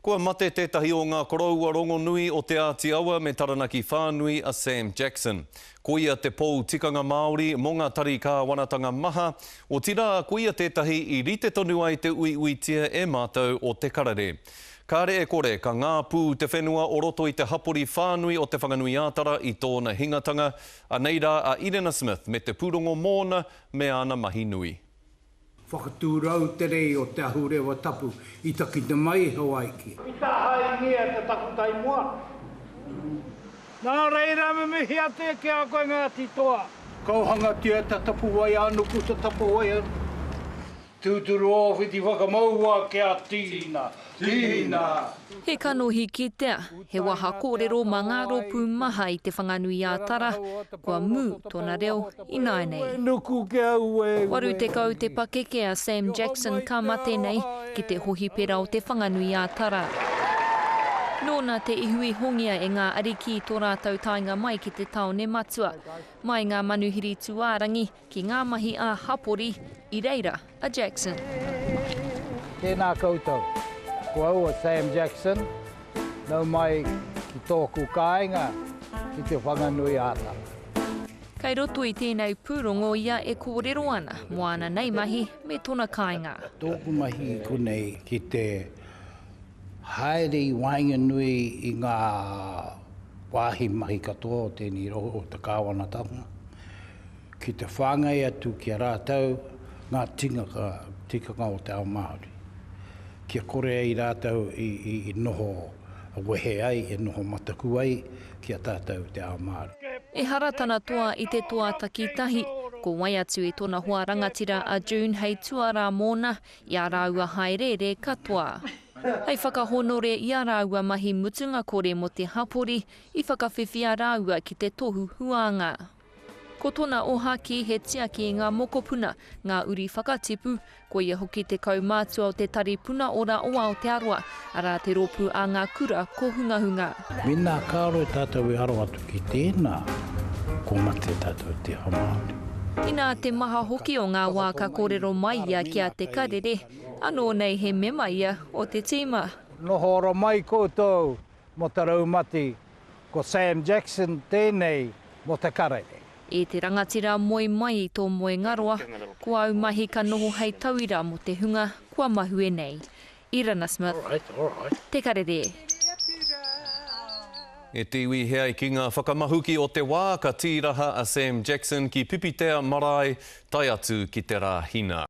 Kua mate tētahi o ngā koroua rongo nui o te Ātiawa me taranaki whānui a Sam Jackson. Ko ia te pou tikanga Māori mō ngā tari kāwanatanga maha, o tira ko ia tētahi I rite tonu ai te uiuitia e mātou o te karare. Kāre e kore, ka ngā pū te whenua o roto I te hapori whānui o te whanganui ātara I tōna hingatanga, a neira a Irena Smith me te pūrongo mōna me ana mahi nui. Whakatūrau te rei o te ahurewa tapu I taki te mai Hawaii. I tā hai ngia te takutai mua. Nā reira me mihi ate ki a koe ngā titoa. Kauhanga tia te tapu wai anuku te tapu wai anu. Tūturu o whiti whakamaua ki a tīna. Tīna! He kanohi ki tea, he waha kōrero mā ngā ropu maha I te whanganui ātara, kua mū tōna reo ināi nei. Waru te kau te pakeke a Sam Jackson ka mate nei ki te hohi pera o te whanganui ātara. Nōna te ihui hongia e ngā ariki tō rātau tainga mai ki te taone matua, mai ngā manuhiri tuārangi ki ngā mahi a hapori I reira a Jackson. Tēnā koutou. Ko aua Sam Jackson, nau mai ki tōku kāinga ki te whanganui ātara. Kei roto I tēnei pūrongo ia e kōrero ana, moana nei mahi me tōna kāinga. Tōku mahi konei ki te haere I wainganui I ngā wāhi mahi katoa o tēnei roho o te kāwanatanga. Ki te whāngai atu ki a rātau ngā tikanga o te ao Māori. Kia kore ai rātau I noho wehe ai, e noho mataku ai ki a tātou te ao Māori. E haratana toa I te toa takitahi, ko wai atu I tōna hoa rangatira a June hei tuara mōna I a rāua haerere katoa. Hei whakahonore I a rāua mahi mutunga kore mo te hapori I whakawhiwhi a rāua ki te tohu huanga. Ko tōna ohaki he tiaki I ngā mokopuna, ngā uri whakatipu, ko ia hoki te kaumātua o te tari puna ora oa o te aroa, arā te ropu a ngā kura ko hungahunga. Mina kāro e tātou E aro atu ki tēnā, ko mate tātou te ao Māori. Ina te maha hoki o ngā wā ka kōrero mai ia ki a te karere, anō nei he mema ia o te tīma. Noho ora mai koutou mo te raumati, ko Sam Jackson tēnei mo te karere. E te rangatira moi mai I tō moe ngaroa, kua au mahi ka noho hei tauira mo te hunga, kua mahue nei. Irena Smith, te karere. E te iwi hea I ki ngā whakamahuki o te wā ka tīraha a Sam Jackson ki pipitea marae tai atu ki te rā hina.